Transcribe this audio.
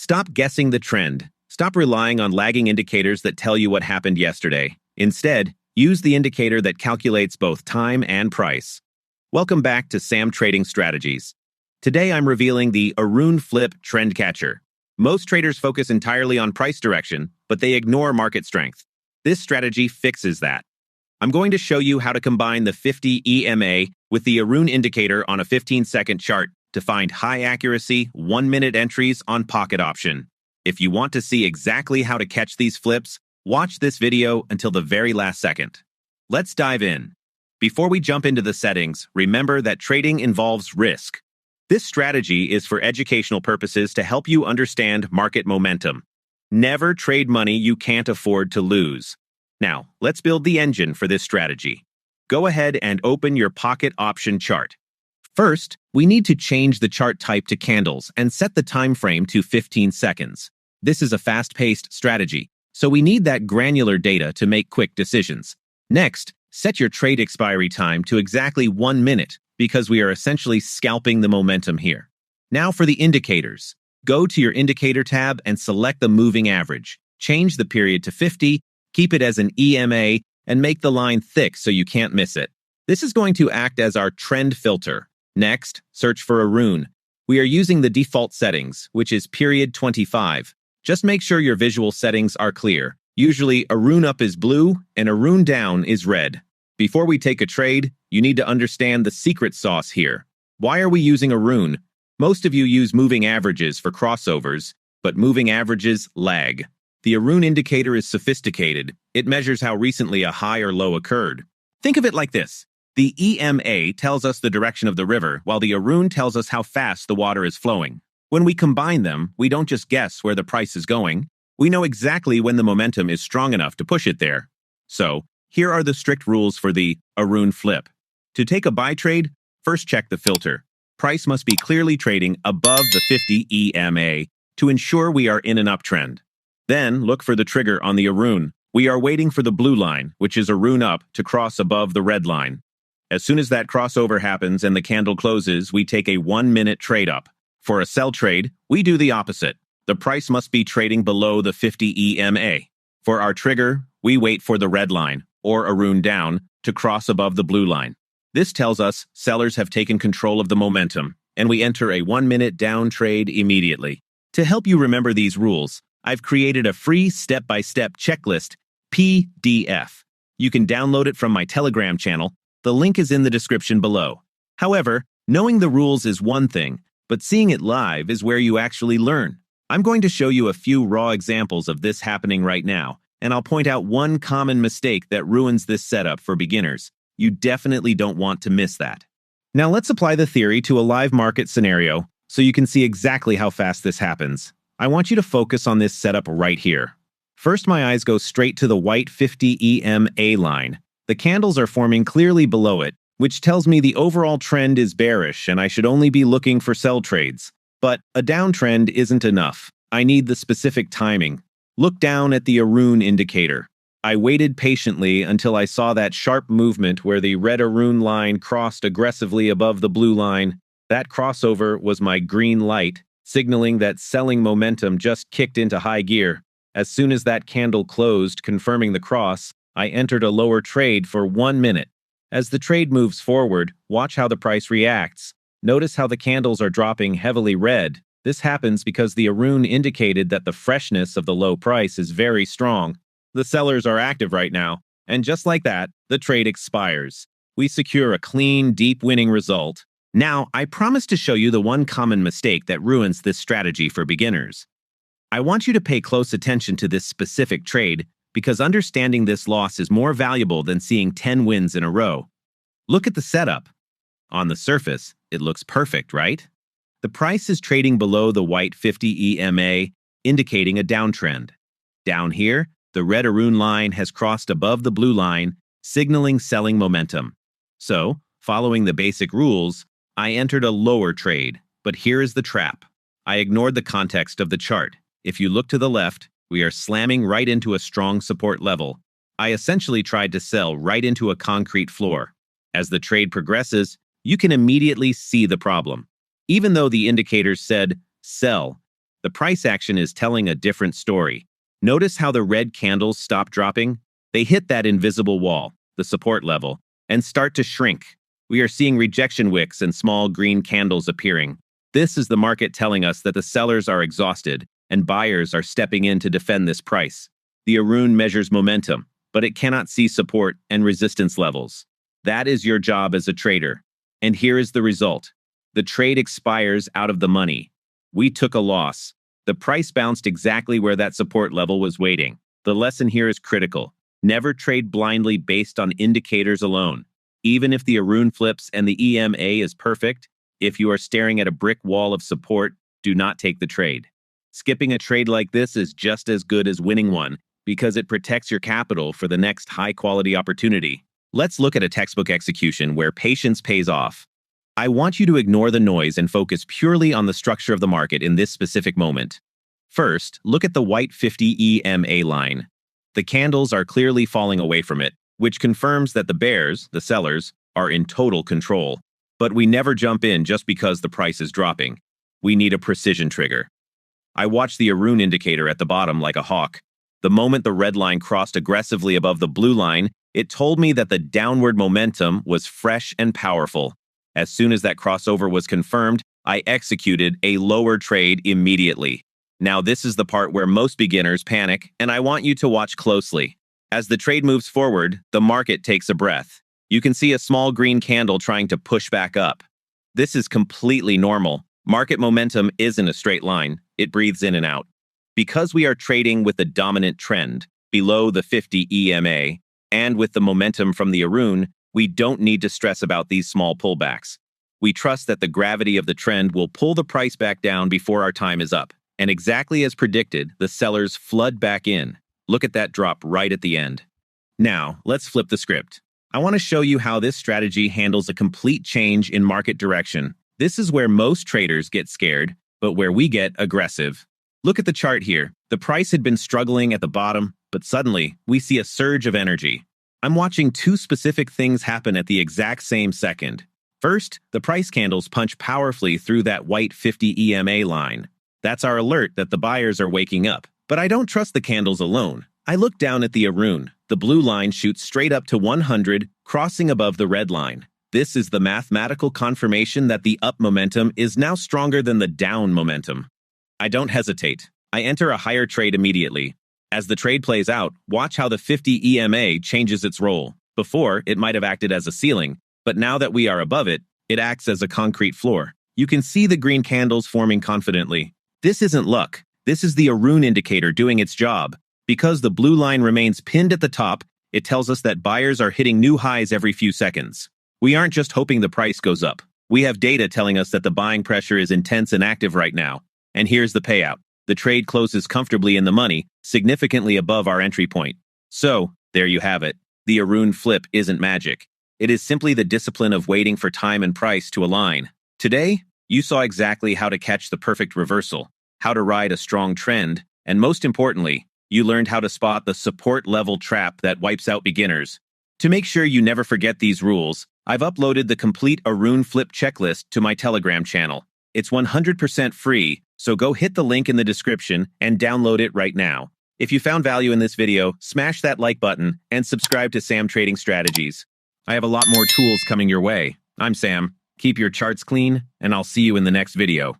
Stop guessing the trend. Stop relying on lagging indicators that tell you what happened yesterday. Instead, use the indicator that calculates both time and price. Welcome back to Sam Trading Strategies. Today I'm revealing the Aroon Flip trend catcher. Most traders focus entirely on price direction, but they ignore market strength. This strategy fixes that. I'm going to show you how to combine the 50 EMA with the Aroon Indicator on a 15-second chart to find high-accuracy, 1-minute entries on pocket option. If you want to see exactly how to catch these flips, watch this video until the very last second. Let's dive in. Before we jump into the settings, remember that trading involves risk. This strategy is for educational purposes to help you understand market momentum. Never trade money you can't afford to lose. Now, let's build the engine for this strategy. Go ahead and open your pocket option chart. First, we need to change the chart type to candles and set the time frame to 15 seconds. This is a fast-paced strategy, so we need that granular data to make quick decisions. Next, set your trade expiry time to exactly 1 minute because we are essentially scalping the momentum here. Now for the indicators. Go to your indicator tab and select the moving average. Change the period to 50, keep it as an EMA, and make the line thick so you can't miss it. This is going to act as our trend filter. Next, search for Aroon. We are using the default settings, which is period 25. Just make sure your visual settings are clear. Usually, Aroon up is blue and Aroon down is red. Before we take a trade, you need to understand the secret sauce here. Why are we using Aroon? Most of you use moving averages for crossovers, but moving averages lag. The Aroon indicator is sophisticated. It measures how recently a high or low occurred. Think of it like this. The EMA tells us the direction of the river, while the Aroon tells us how fast the water is flowing. When we combine them, we don't just guess where the price is going. We know exactly when the momentum is strong enough to push it there. So, here are the strict rules for the Aroon Flip. To take a buy trade, first check the filter. Price must be clearly trading above the 50 EMA to ensure we are in an uptrend. Then, look for the trigger on the Aroon. We are waiting for the blue line, which is Aroon up, to cross above the red line. As soon as that crossover happens and the candle closes, we take a 1-minute trade up. For a sell trade, we do the opposite. The price must be trading below the 50 EMA. For our trigger, we wait for the red line, or Aroon down, to cross above the blue line. This tells us sellers have taken control of the momentum, and we enter a 1-minute down trade immediately. To help you remember these rules, I've created a free step-by-step checklist, PDF. You can download it from my Telegram channel. The link is in the description below. However, knowing the rules is one thing, but seeing it live is where you actually learn. I'm going to show you a few raw examples of this happening right now, and I'll point out one common mistake that ruins this setup for beginners. You definitely don't want to miss that. Now let's apply the theory to a live market scenario so you can see exactly how fast this happens. I want you to focus on this setup right here. First, my eyes go straight to the white 50 EMA line. The candles are forming clearly below it, which tells me the overall trend is bearish and I should only be looking for sell trades. But a downtrend isn't enough. I need the specific timing. Look down at the Aroon indicator. I waited patiently until I saw that sharp movement where the red Aroon line crossed aggressively above the blue line. That crossover was my green light, signaling that selling momentum just kicked into high gear. As soon as that candle closed, confirming the cross, I entered a lower trade for 1 minute. As the trade moves forward, watch how the price reacts. Notice how the candles are dropping heavily red. This happens because the Aroon indicated that the freshness of the low price is very strong. The sellers are active right now, and just like that, the trade expires. We secure a clean, deep winning result. Now, I promise to show you the one common mistake that ruins this strategy for beginners. I want you to pay close attention to this specific trade because understanding this loss is more valuable than seeing 10 wins in a row. Look at the setup. On the surface, it looks perfect, right? The price is trading below the white 50 EMA, indicating a downtrend. Down here, the red Aroon line has crossed above the blue line, signaling selling momentum. So, following the basic rules, I entered a lower trade, but here is the trap. I ignored the context of the chart. If you look to the left, we are slamming right into a strong support level. I essentially tried to sell right into a concrete floor. As the trade progresses, you can immediately see the problem. Even though the indicators said, sell, the price action is telling a different story. Notice how the red candles stop dropping? They hit that invisible wall, the support level, and start to shrink. We are seeing rejection wicks and small green candles appearing. This is the market telling us that the sellers are exhausted and buyers are stepping in to defend this price. The Aroon measures momentum, but it cannot see support and resistance levels. That is your job as a trader. And here is the result. The trade expires out of the money. We took a loss. The price bounced exactly where that support level was waiting. The lesson here is critical. Never trade blindly based on indicators alone. Even if the Aroon flips and the EMA is perfect, if you are staring at a brick wall of support, do not take the trade. Skipping a trade like this is just as good as winning one because it protects your capital for the next high-quality opportunity. Let's look at a textbook execution where patience pays off. I want you to ignore the noise and focus purely on the structure of the market in this specific moment. First, look at the white 50 EMA line. The candles are clearly falling away from it, which confirms that the bears, the sellers, are in total control. But we never jump in just because the price is dropping. We need a precision trigger. I watched the Aroon indicator at the bottom like a hawk. The moment the red line crossed aggressively above the blue line, it told me that the downward momentum was fresh and powerful. As soon as that crossover was confirmed, I executed a lower trade immediately. Now this is the part where most beginners panic, and I want you to watch closely. As the trade moves forward, the market takes a breath. You can see a small green candle trying to push back up. This is completely normal. Market momentum isn't a straight line. It breathes in and out. Because we are trading with the dominant trend, below the 50 EMA, and with the momentum from the Aroon, we don't need to stress about these small pullbacks. We trust that the gravity of the trend will pull the price back down before our time is up. And exactly as predicted, the sellers flood back in. Look at that drop right at the end. Now, let's flip the script. I want to show you how this strategy handles a complete change in market direction. This is where most traders get scared, but where we get aggressive. Look at the chart here. The price had been struggling at the bottom, but suddenly, we see a surge of energy. I'm watching two specific things happen at the exact same second. First, the price candles punch powerfully through that white 50 EMA line. That's our alert that the buyers are waking up. But I don't trust the candles alone. I look down at the Aroon. The blue line shoots straight up to 100, crossing above the red line. This is the mathematical confirmation that the up momentum is now stronger than the down momentum. I don't hesitate. I enter a higher trade immediately. As the trade plays out, watch how the 50 EMA changes its role. Before, it might have acted as a ceiling, but now that we are above it, it acts as a concrete floor. You can see the green candles forming confidently. This isn't luck. This is the Aroon indicator doing its job. Because the blue line remains pinned at the top, it tells us that buyers are hitting new highs every few seconds. We aren't just hoping the price goes up. We have data telling us that the buying pressure is intense and active right now. And here's the payout. The trade closes comfortably in the money, significantly above our entry point. So, there you have it. The Aroon flip isn't magic. It is simply the discipline of waiting for time and price to align. Today, you saw exactly how to catch the perfect reversal, how to ride a strong trend, and most importantly, you learned how to spot the support level trap that wipes out beginners. To make sure you never forget these rules, I've uploaded the complete Aroon Flip checklist to my Telegram channel. It's 100% free, so go hit the link in the description and download it right now. If you found value in this video, smash that like button and subscribe to Sam Trading Strategies. I have a lot more tools coming your way. I'm Sam. Keep your charts clean, and I'll see you in the next video.